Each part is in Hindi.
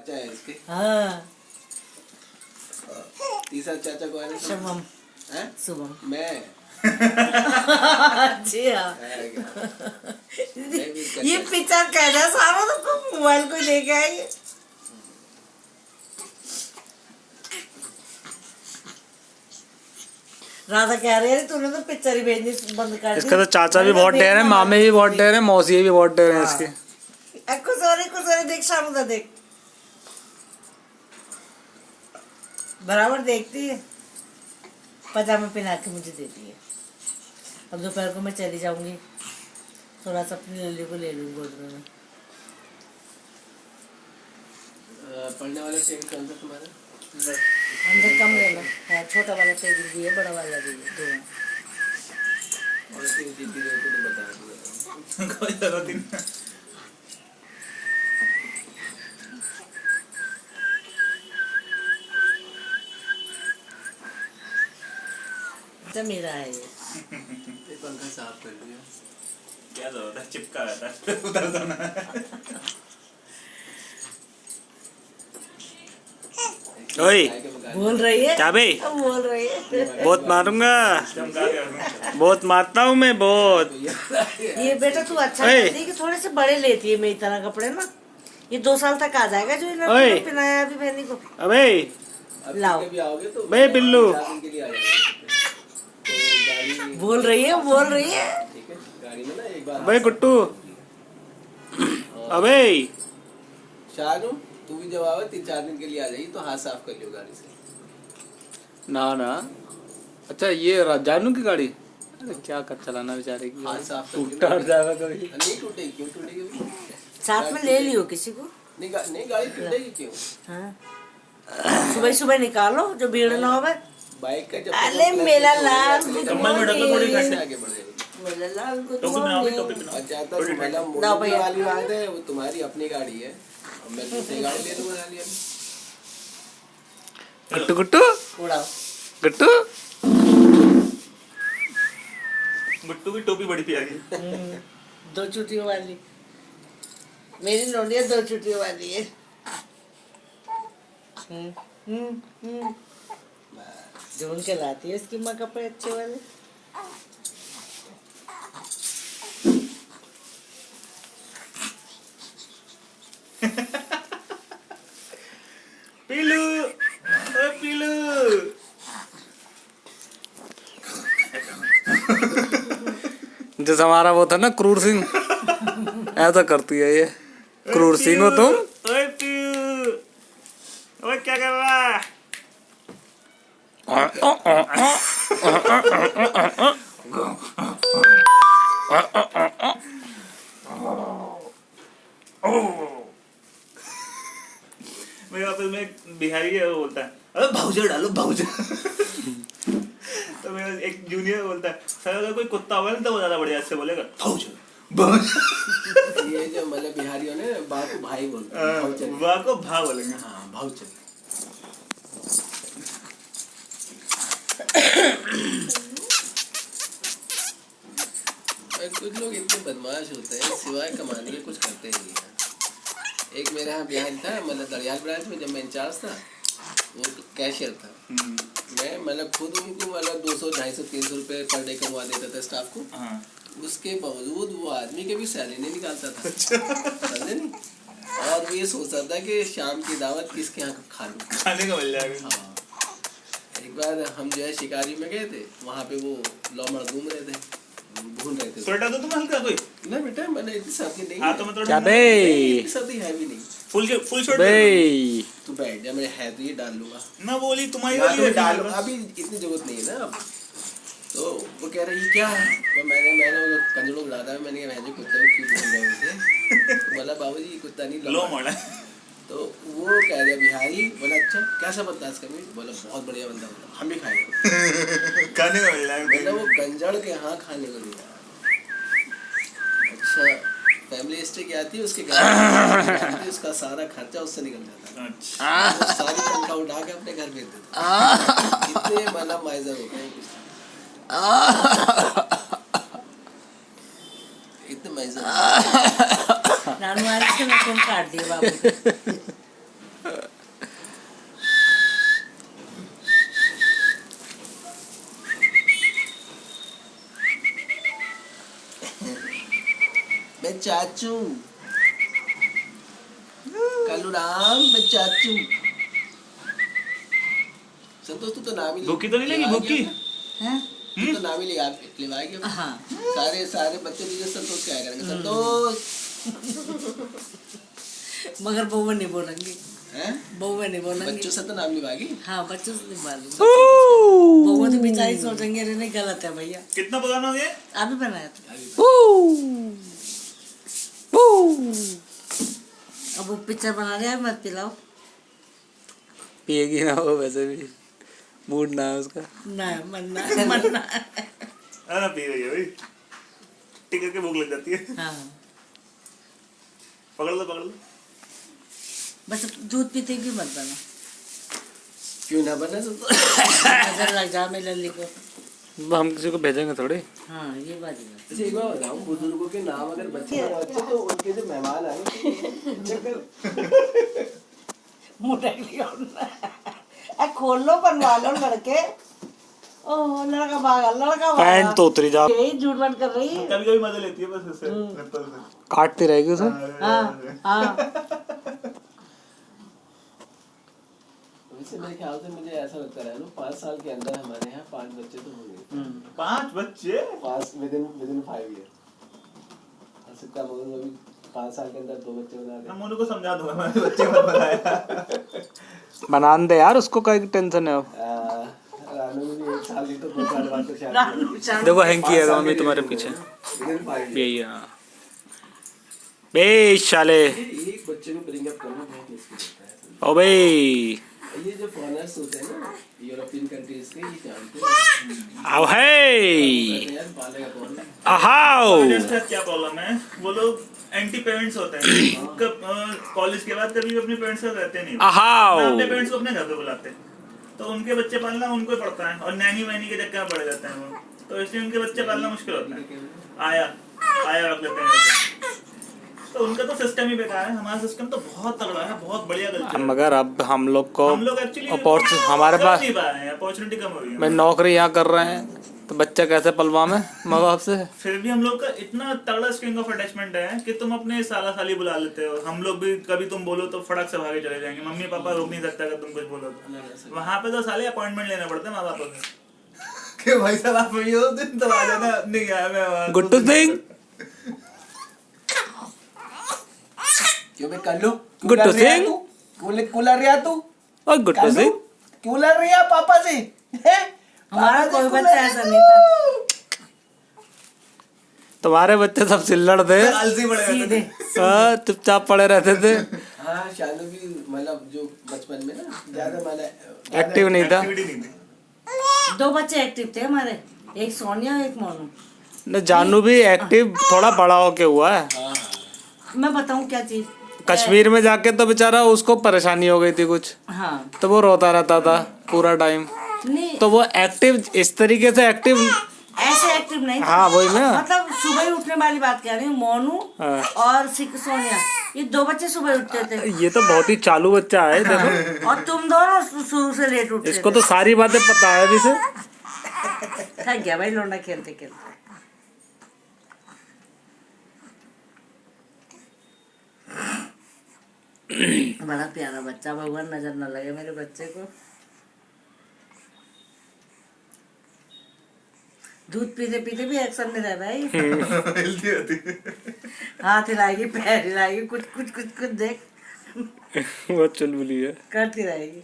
चाचा है इसके। हाँ तीसरा चाचा को है शुभम। हैं? शुभम मैं जी हाँ। है क्या? ये पिक्चर कैसा सारा तो मोबाइल को लेके आई। राधा कह रही है तूने तो पिक्चर ही भेजनी बंद कर दी। इसका तो चाचा भी बहुत डेर है, मामे भी बहुत डेर है, मौसी भी बहुत डेर है इसके। कुछ और देख शामुदा देख, बराबर देखती है। पजामा पहना के मुझे देती है। अब दोपहर को मैं चली जाऊंगी, थोड़ा सा अपनी लल्ली को ले लूंगी गोद में। पढ़ने वाला टेबल कौन सा तुम्हारा? अंदर कम लेना है, छोटा वाला टेबल भी है, बड़ा वाला भी है, दोनों। और फिर दीदी को तो बता दो। कोई जरूरत ही नहीं। अच्छा मेरा है ये। पंखा साफ कर लिया। क्या जरूरत है, चिपका रहता है उधर जाना। ओए बोल रही है क्या बे? बोल रही है। बहुत मारूंगा, चमका के बहुत मारता हूँ मैं बहुत। ये बेटा तू अच्छा करती है कि थोड़े से बड़े लेती है मेरी तरह कपड़े ना। ये 2 साल तक आ जाएगा जो इन्होंने पहनाया अभी बहनी को। अबे लाओ भी आओगे तो बे बिल्लू, 4 दिन के लिए आ जाएगा। तो गाड़ी बोल रही है। ठीक है, गाड़ी में ना एक बार अबे गुट्टू, अबे शानू तू भी जब आवे 3-4 दिन के लिए आ जाएगी तो हाथ साफ कर लियो गाड़ी से। ना ना, अच्छा ये जानू की गाड़ी, अरे क्या कर चलाना बेचारे की, हाथ साफ कर टूटा जाएगा कभी। नहीं टूटेगी, क्यों टूटेगी? साथ में ले लियो किसी को। नहीं गाड़ी टूटेगी क्यों? हाँ सुबह निकालो जो भीड़ ना होवे। बाइक का जब अरे मेरा लाल कम्बल में ढको थोड़ी घट आगे बढ़ जाएगी। मेरा लाल टोपी बनाओ, टोपी बनाओ। अच्छा तो मतलब ना मोदी भैया। वाली बात है, वो तुम्हारी अपनी गाड़ी है, अब मैं दूसरी गाड़ी ले लूंगा लिया। गुट्टू गुट्टू उड़ाओ। गुट्टू, गुट्टू की टोपी बड़ी प्यारी। 2 चुटियों वाली मेरी नोनिया, 2 चुटियों वाली है। ढूंढ के लाती है इसकी माँ कपड़े अच्छे वाले। पीलू, ओ पीलू। जैसे हमारा वो था ना क्रूर सिंह, ऐसा करती है ये। क्रूर सिंह हो तुम। ओए पीलू, ओए क्या कर रहा है? मेरे ऑफिस में एक बिहारी है, वो बोलता है अरे भाउजा डालो भाउजा। तो मेरा एक जूनियर बोलता है सर अगर कोई कुत्ता होगा ना तो वो ज्यादा बढ़िया से बोलेगा भाउजा। ये जो मतलब बिहारियों ने बा को भाई बोलते हैं, भाऊचन। वाह को भा बोलेंगे। हाँ भाऊचन। कुछ लोग इतने बदमाश होते हैं, सिवाय कमाने के कुछ करते ही नहीं है। एक मेरे यहाँ बिहारी था, मतलब दरियाल ब्रांच में, जब मैं इंचार्ज था, वो कैशियर था। मैं मतलब खुद उनको मतलब 200-250-300 रुपये पर डे कमवा देता था स्टाफ को। हाँ। उसके बावजूद वो आदमी के भी सैलरी नहीं निकालता था, समझे नहीं? और वो ये सोचता था कि शाम की दावत किसके यहाँ खा लूँ, खाने का मिल जाएगा। हाँ। एक बार हम जो है शिकारी में गए थे, वहाँ पे वो लौमड़ घूम रहे थे, भून रहे थे। स्वेटर तो तुम हल्का कोई? ना बेटा, मैंने इतनी सर्दी नहीं हाँ है। तो मैं क्या थोड़ा बे? इतनी सर्दी है भी नहीं। फुल शर्ट बे तू बैठ जा, मेरे है तो ये डाल लूंगा ना, बोली तुम्हारी ना, वाली तो डाल है। अभी इतनी जरूरत नहीं है ना अब। तो वो कह रही क्या है, तो मैंने वो कंजड़ों बुला था, मैंने कहा भैया कुत्ते को क्यों भून रहे थे? तो बोला बाबूजी कुत्ता नहीं लो मोड़ा। तो वो कह रहा बिहारी, बोला अच्छा कैसा बनता है इसका मीट? बोला बहुत बढ़िया बनता है, हम भी खाएंगे। खाने का मिल जाएगा। मतलब वो गंजड़ के यहाँ खाने को दिया। अच्छा फैमिली हिस्ट्री क्या आती है उसके घर, उसका सारा खर्चा उससे निकल जाता है। अच्छा। वो सारी तनख्वाह उठा के अपने घर भेज देता। इतने मतलब माइजर होते हैं, इतने माइजर। नानू आज से नाखून काट दिए बाबू। चाचू, कालू राम मैं चाचू। संतोष तू तो नाम ही भूखी तो नहीं लगी, भूखी? हैं? तू तो नाम ही लिवाएगी। हाँ। सारे बच्चे तुझे संतोष क्या करेंगे, संतोष। मगर बउआ नहीं बोलेंगी, हैं? बउआ नहीं बोलेंगी। बच्चों से तो नाम लिवाएगी। हाँ, बच्चों से नहीं बोलूंगी। बउआ तो बेचारी सोचेंगे अरे नहीं, गलत है भैया। कितना पुराना हो गया? अभी बनाया था। अब वो पिक्चर बना रहे हैं, मत पिलाओ। पिएगी ना वो, वैसे भी मूड ना है उसका। ना मरना अरे पी रही है भाई, टिक करके भूख लग जाती है। हाँ, पकड़ लो। बस दूध पीते भी मत बना, क्यों ना बना संतोष? नजर लग जा मेरे लल्ली को। हम किसी को भेजेंगे थोड़ी। हाँ, ये बात है। अच्छा एक बात बताऊं, बुजुर्गों के नाम अगर बच्चे तो उनके जो मेहमान आए खोल लो, बनवा लो लड़के। ओह लड़का भागा, लड़का भागा। पैंट तो उतरी जा, यही झूठ बंद कर रही है। कभी मजा लेती है बस उससे, निप्पल से। काटती रहेगी उसे। हाँ। वैसे मेरे ख्याल से मुझे ऐसा लगता है ना, 5 साल के अंदर हमारे यहाँ 5 बच्चे तो होंगे। 5 बच्चे? 5 विदिन 5 ईयर। सिक्का मोनू अभी 5 साल के अंदर 2 बच्चे बना मैं मोनू को समझा दूंगा, मैंने बच्चे मत बनाया। बनाने दे यार, उसको क्या टेंशन है अब। रानू में भी 1 साल की तो 2 साल बाद तो शायद। देखो हैंकी है मम्मी तुम्हारे पीछे, विदिन 5 यही है। हाँ बे शाले, एक बच्चे को ब्रिंग अप करना बहुत मुश्किल होता है। ओ भाई ये जो फॉरेनर्स होते हैं ना यूरोपियन कंट्रीज के, ये जानते हैं आओ है यार पालेगा कौन। आओ। पेरेंट्स का क्या प्रॉब्लम है, वो लोग एंटी पेरेंट्स होते हैं। कॉलेज के बाद कभी अपने पेरेंट्स से रहते नहीं। आओ। मैं अपने पेरेंट्स को अपने घर पे बुलाते हैं, तो उनके बच्चे पालना उनको ही पड़ता है, और नैनी वैनी के चक्कर में पड़ जाते हैं वो, तो इसलिए उनके बच्चे पालना मुश्किल होता है। आया रख लेते हैं, तो उनका तो सिस्टम ही बेकार है। हमारा सिस्टम तो बहुत तगड़ा है, बहुत बढ़िया कल्चर है। मगर अब हम लोग को एक्चुअली हमारे पास अपॉर्चुनिटी कम हो गई है। मैं नौकरी यहाँ कर रहे हैं तो बच्चा कैसे पलवा में माँ बाप से। फिर भी हम लोग का इतना तगड़ा स्ट्रिंग ऑफ अटैचमेंट है कि तुम अपने साला साली बुला लेते हो। हम लोग भी कभी तुम बोलो तो फटक से भागे चले जाएंगे, मम्मी पापा रोक नहीं सकता अगर तुम कुछ बोलो तो। वहाँ पे तो साले अपॉइंटमेंट लेना पड़ता है माँ बाप से कि भाई साहब आप ये दिन तो आ जाना, नहीं गया मैं गुड्डू सिंह, क्यों मैं कर लूं? गुड्डू सिंह, कूलर रिया तू और गुड्डू सिंह कूलर रिया पापा से। हमारा कोई बच्चा ऐसा नहीं था। तुम्हारे बच्चे सब सिल्लड़ थे, आलसी पड़े सीधे चुपचाप पड़े रहते थे। हाँ शानू भी मतलब जो बचपन में ना ज्यादा मतलब एक्टिव नहीं था। एक्टिविटी नहीं थी। 2 बच्चे एक्टिव थे हमारे, एक सोनिया एक मोनू। न जानू भी एक्टिव थोड़ा बड़ा होके हुआ है। मैं बताऊं क्या चीज, कश्मीर में जाके तो बेचारा उसको परेशानी हो गई थी कुछ, हाँ तो वो रोता रहता था पूरा टाइम। नहीं तो वो एक्टिव इस तरीके से एक्टिव, ऐसे एक्टिव नहीं था। हाँ वही ना, मतलब सुबह ही उठने वाली बात कह रही हूँ। मोनू हाँ। और सोनिया, ये 2 बच्चे सुबह उठते थे। ये तो बहुत ही चालू बच्चा है देखो। और तुम दोनों शुरू से लेट उठते इसको थे। तो सारी बातें पता है अभी से। थक गया भाई लौंडा खेलते खेलते। बड़ा प्यारा बच्चा, भगवान नजर न लगे मेरे बच्चे को। दूध पीते पीते भी एक्शन में रह रहा है। हिलती रहती है। हाथ हिलाएगी, पैर हिलाएगी, कुछ देख बहुत चुलबुली है। करती रहेगी।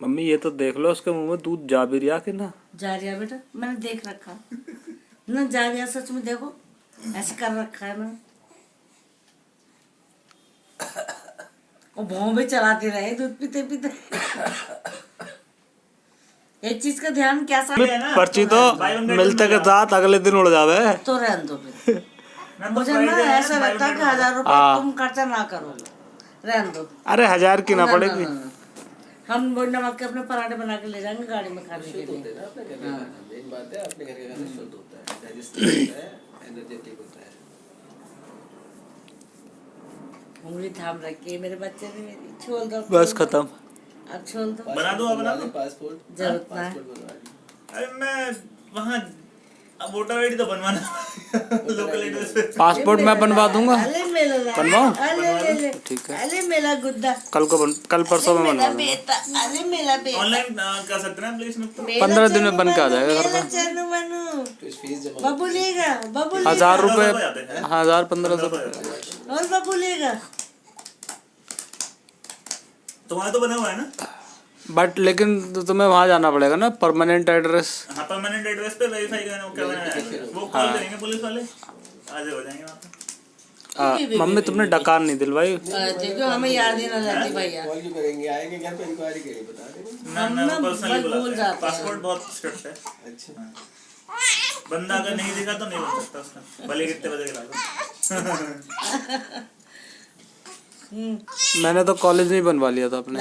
मम्मी ये तो देख लो उसके मुंह में दूध जा भी रहा कि ना। जा रहा बेटा, मैंने देख रखा ना, जा रहा सच में। देखो ऐसे कर रखा है मैंने। और भौं भी चलाते रहे दूध पीते पीते। एक चीज का ध्यान क्या सा पर्ची तो मिलते के साथ अगले दिन उड़ जावे। तो रहने दो फिर। मैं तो मुझे ना Friday है, ऐसा लगता है कि 1000 रुपए हाँ। तुम खर्चा ना करो, रहने दो। अरे 1000 की ना पड़ेगी। हम वो नमक के अपने पराठे बना के ले जाएंगे गाड़ी में खाने के शुद्ध होते लिए। हैं ना अपने घर का खाना, मेन बात है अपने घर का खाना शुद्ध होता है, डाइजेस्टिव होता है, एनर्जेटिक होता है। उंगली थाम रखी है मेरे बच्चे ने मेरी, छोड़ दो बस खत्म। अब छोड़ दो, बना दूं, अब बना दूं? पासपोर्ट जरूरत ना है। पासपोर्ट बनवा ली। अरे मैं वहाँ अब वोटर आईडी तो बनवाना लोकल एड्रेस पे। पासपोर्ट मैं बनवा दूंगा। अरे मेरा बनवाऊं? अरे ठीक है। अरे मेरा गुद्दा, कल परसों में बनवा मेरा दूंगा। बेटा, अरे मेरा बेटा, ऑनलाइन कर सकते हैं एप्लीकेशन पे। मेरा 15 दिन में बन के आ चन्नू जाएगा घर मेरा पे। चन्नू मनु, कुछ फीस जमा बबू लेगा, बबू लेगा 1000 रुपए, 1500 जाते हैं। 1000-1500। और बबू लेगा। तुम्हारा तो बना हुआ है ना? बट लेकिन तुम्हें वहाँ जाना पड़ेगा ना, परमानेंट एड्रेस। हाँ, परमानेंट एड्रेस पे वेरीफाई करना, वो क्या बनाना है, वो कॉल करेंगे पुलिस वाले, हाजिर हो जाएंगे वहाँ पे। मम्मी तुमने डकार नहीं दिलवाई। देखो हमें याद ही ना रहती भैया, कॉल क्यों करेंगे, आएंगे घर पे इंक्वायरी करेंगे, बता देंगे। ना ना, हम वो ना पर्सनली भूल बुलाते हैं, जाते हैं। पासपोर्ट बहुत स्ट्रिक्ट है। अच्छा बंदा अगर नहीं दिखा तो नहीं बन सकता उसका, भले कितने बजे गिरा दो। मैंने तो कॉलेज में ही बनवा लिया था अपने।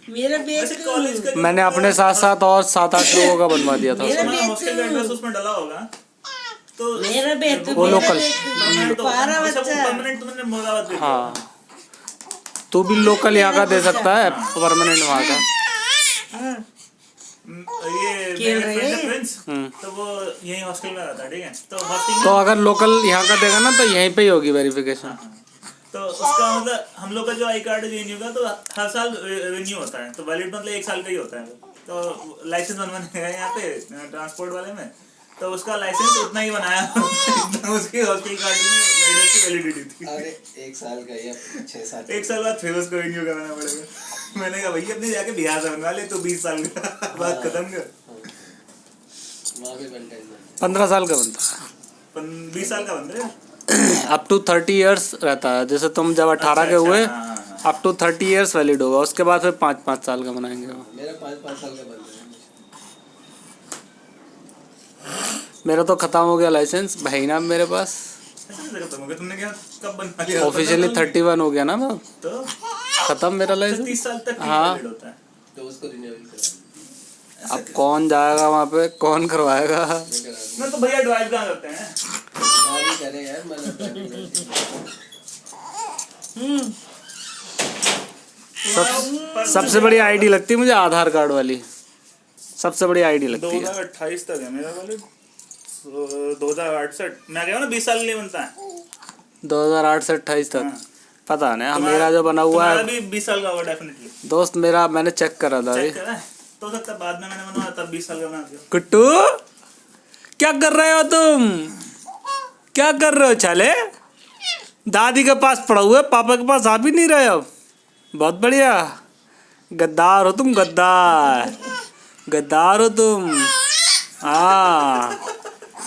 मेरा वैसे बेटा, कॉलेज का मैंने अपने साथ साथ और 7-8 लोगों का बनवा दिया था उसमें। तुम्हारा हॉस्टल का एड्रेस उसमें डाला होगा तो मेरा बेटा, वो मेरा लोकल। बेटा, पारा बच्चा। परमानेंट तुमने मुरादाबाद भेजा। हाँ, तू भी लोकल यहाँ का दे सकता है, परमानेंट वहाँ का। हाँ, ये खेल मेरा रहे फ्रेंड है हम्म। प्रिंस, तो वो यही हॉस्टल में रहता है, ठीक है, तो हॉस्टल तो में अगर लोकल यहाँ का देगा ना तो यहीं पे ही होगी वेरिफिकेशन। तो उसका मतलब हम लोग का जो आई कार्ड रिन्यू का तो हर साल रिन्यू होता है, तो वैलिड मतलब 1 साल का ही होता है। तो लाइसेंस बनवाने गए यहाँ पे ट्रांसपोर्ट वाले में, तो उसका लाइसेंस उतना ही बनाया जितना उसकी हॉस्टल कार्ड में एड्रेस की वैलिडिटी थी। अरे 1 साल का या 6-7 1 साल बाद फिर उसको रिन्यू कराना पड़ेगा। मैंने कहा भैया अपने जाके बिहार से बनवा ले, तो 20 साल का बात खत्म कर। वहाँ पे बनता है 15 साल का बनता है। 20 साल का बन रहे हैं। अप टू 30 इयर्स रहता है। जैसे तुम जब 18 के हुए, अप टू 30 इयर्स वैलिड होगा। उसके बाद फिर 5-5 साल का बनाएंगे वो। मेरा 5-5 साल का बन रहा है। मेरा तो खत्म हो गया लाइसेंस भाई ना मेरे पास। ऐसा कैसे खत्म हो गया? तुमने क्या कब बनवा लिया? ऑफिशियली 31 हो गया ना वो, तो खत्म मेरा लाइसेंस। 30 साल तक हाँ। वैलिड होता है। तो उसको रिन्यूअल करा अब कौन जाएगा वहाँ पे, कौन करवाएगा? ना तो भैया ड्राइव कहाँ करते हैं? वहाँ भी करे यार, मतलब सबसे बड़ी आईडी लगती है मुझे आधार कार्ड वाली, सबसे बड़ी आईडी लगती है। 2028 तक है मेरा वैलिड, 2068 मैं कह ना 20 साल के लिए बनता है। 2008 से 28 तक हाँ। पता नहीं। मेरा जो बना हुआ तुम्हारा है भी 20 साल का होगा डेफिनेटली। दोस्त मेरा, मैंने चेक करा था अभी। चेक करा है तो सकता है बाद में मैंने बनवाया तब 20 साल का बना दिया। कुट्टू क्या कर रहे हो तुम, क्या कर रहे हो? चले दादी के पास पड़ा हुआ है, पापा के पास आ भी नहीं रहे अब। बहुत बढ़िया, गद्दार हो तुम, गद्दार गद्दार हो तुम। हाँ,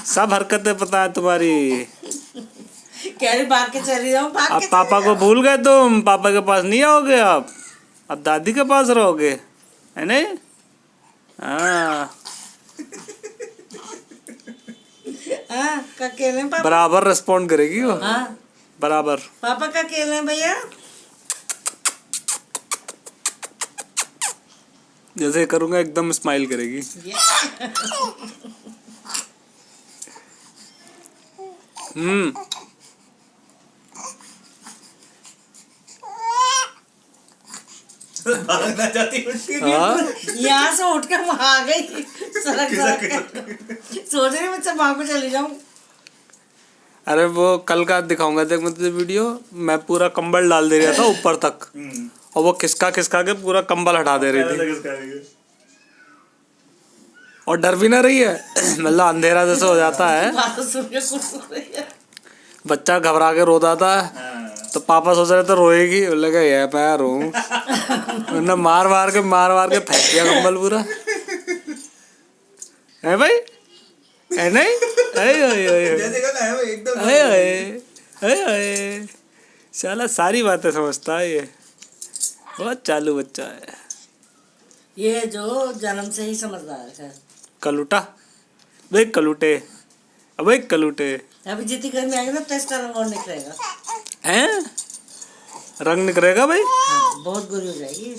सब हरकतें पता है तुम्हारी। कह रही भाग के चली जाऊँ, भाग अब के पापा को भूल गए तुम, पापा के पास नहीं आओगे अब दादी के पास रहोगे, है नहीं? हाँ, हाँ, का खेले पापा? बराबर रिस्पॉन्ड करेगी वो, हाँ, बराबर। पापा का खेले भैया? जैसे करूँगा एकदम स्माइल करेगी। भागना चाहती है। हाँ, यहाँ से उठ कर वहाँ आ गई, सड़क सोच रही मैं वहाँ को चली जाऊँ। अरे वो कल का दिखाऊंगा, देख मैं तुझे वीडियो। मैं पूरा कंबल डाल दे रहा था ऊपर तक, और वो खिसका खिसका के पूरा कंबल हटा दे रही थी, और डर भी ना रही है। मतलब अंधेरा जैसे हो जाता है, बात सुन के खुश हो रही है। बच्चा घबरा के रोता था, तो पापा सोच रहे थे रोएगी, लगा ये मैं रो, वरना मार मार के फेंक दिया कंबल पूरा। है भाई, है नहीं? साला सारी बातें समझता है ये, बहुत चालू बच्चा है। ये जो जन्म से ही समझदार है। कलूटा भाई, कलूटे अबे कलूटे अभी जितनी गर्मी आएगी ना तो इसका रंग और निकलेगा। हैं, रंग निकलेगा भाई। हाँ, बहुत गोरी हो जाएगी।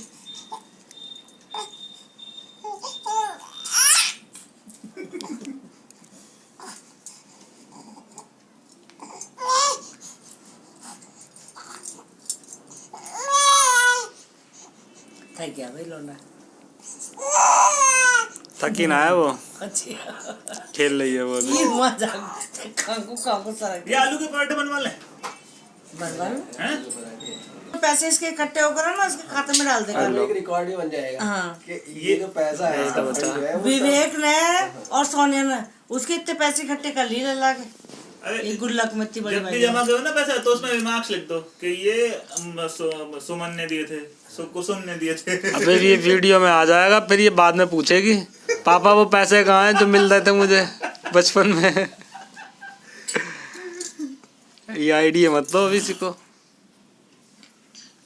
थक गया भाई लौंडा। थकी ना है वो, अच्छी खेल रही है वो अभी। ये मजा काकू सारा ये आलू के पराठे बनवा ले बनवा लो। हैं? पैसे इसके इकट्ठे होकर ना इसके खाते में डाल देगा। एक रिकॉर्ड ही बन जाएगा हाँ, कि ये जो पैसा है इसका फंड जो है वो विवेक ने और सोनिया ने उसके इतने पैसे इकट्ठे कर लिए ला के। अरे ये गुल्लक में इतनी बड़ी जब भी बड़ी जमा करो ना पैसा तो उसमें रिमार्क्स लिख दो कि ये सुमन ने दिए थे, कुसुम ने दिए थे। अबे ये वीडियो में आ जाएगा, फिर ये बाद में पूछेगी पापा वो पैसे कहाँ हैं जो मिल रहे थे मुझे बचपन में। ये आइडिया मत दो अभी किसी को।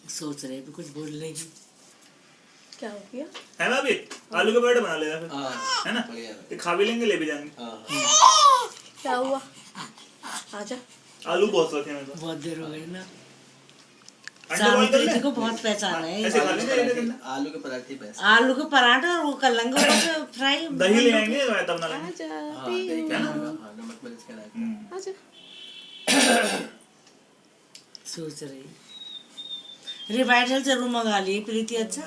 सोच रहे भी कुछ बोल लेगी। क्या हो गया? है ना अभी आलू के पराठे बना लेगा फिर, हाँ है ना? बढ़िया। ये खा भी लेंगे, ले भी जाएंगे। हाँ क्या हुआ? आजा। आलू बहुत रखे हैं तो बहुत देर हो गई ना। अंडे बॉईल कर ले, सावित्री को बहुत पहचान है। ऐसे खा लेंगे एक दिन। आलू के पराठे पैसा। आलू के पराठे और वो कर लेंगे ऊपर से फ्राई। दही ले आएंगे रायता बना लेंगे। आजा हाँ दही पीहू। का हाँ नमक मिर्च का रायता। आजा। सोच रही रिवाइटल जरूर मंगा लिए प्रीति। अच्छा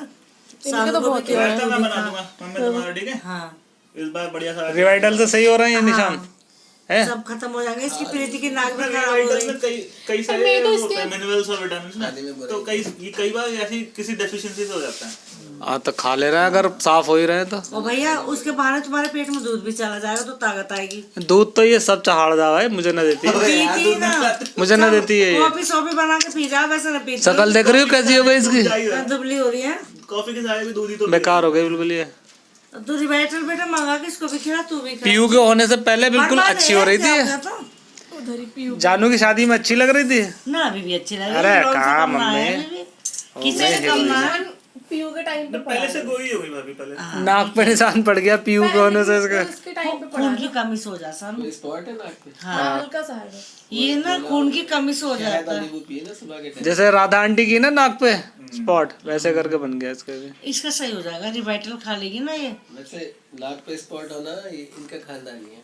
इनका तो बहुत शाम को भी रायता मैं बना हाँ। दूंगा मम्मी तुम्हारा, ठीक है? हाँ इस बार बढ़िया सा रिवाइटल से सही हो रहे हैं ये निशान है। सब खत्म हो जाएंगे। इसकी प्रीति की नाक भी खराब हो रिवाइटल गई। में कई सारे मैं तो वो इसके- होते हैं मिनरल्स और विटामिन्स ना, खाने में बुरा तो कई बार ऐसी किसी डेफिशिएंसी से हो जाता है। हाँ तो खा ले रहे हैं अगर साफ हो ही रहे हैं तो। और भैया उसके बहाने तुम्हारे पेट में दूध भी चला जाएगा तो ताकत आएगी। दूध तो ये सब चहाड़ जावा है, मुझे ना देती है, पीती ना मुझे ना देती है ये। कॉफी शॉफी बना के पी जाओ, वैसे ना पीती। शकल देख रही हो कैसी हो गई इसकी, दुबली हो रही है। कॉफी के साथ भी दूध ही तो बेकार हो गई बिल्कुल ये। तो रिवाइटल बेटा मंगा के इसको भी खिला, तू भी खा। पीयू के होने से पहले बिल्कुल बर्बाद अच्छी है हो रही क्या हो थी। गया तो? उधर ही पीहू। जानू की शादी में अच्छी लग रही थी। ना अभी भी अच्छी लग रही अरे है। लोग से कहाँ कम ना है मम्मी? अभी भी। किसी से कम ना है। पीहू के टाइम पे पहले से गोई हो गई भाभी पहले। नाक पे निशान पड़ गया पीयू के होने से इसका। उसके टाइम पे खून की कमी से हो जाता है। कोई स्पॉट है नाक पे? हाँ हल्का सा है। ये ना खून की कमी से हो शहद जाता वाली है। वो पिए ना सुबह के टाइम। जैसे राधा आंटी की ना नाक पे स्पॉट, वैसे करके बन गया इसका भी। इसका सही हो जाएगा। रिवाइटल खा लेगी ना ये। वैसे नाक पे स्पॉट होना ये इनका खानदानी है।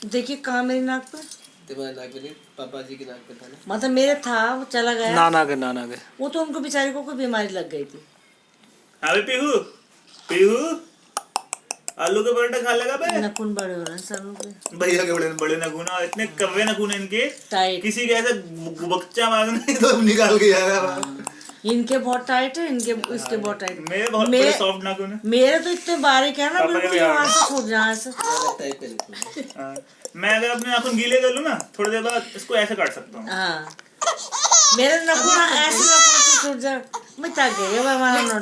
देखिए कहाँ मेरी नाक पे, तुम्हारे नाक पे नहीं, पापा जी की नाक पे था ना। मतलब मेरे था वो चला गया। नाना के वो तो उनको बेचारे को कोई बीमारी लग गई थी। अभी पीहू पीहू आलू के पराठे खा लेगा बे? नखून बड़े हो रहे हैं सबों के। भैया के बड़े बड़े नखून और इतने कव्वे नखून इनके, टाइट। किसी के ऐसे बच्चा मांगने तो निकाल के जाएगा। इनके बहुत टाइट है, इनके इसके बहुत टाइट। मेरे बहुत बड़े सॉफ्ट नाखून है। मेरे तो इतने बारीक है ना, पापा के बिल्कुल भी यहाँ से छूट जाए ऐसे। अलग टाइप के निकले। हाँ। मैं अगर अपने नाखून गीले कर लूँ ना थोड़ी देर बाद इसको ऐसे काट सकता हूँ। हाँ मेरे नखून ऐसे नखून से छूट जाए। मैं थक गई है हमारा नोटा।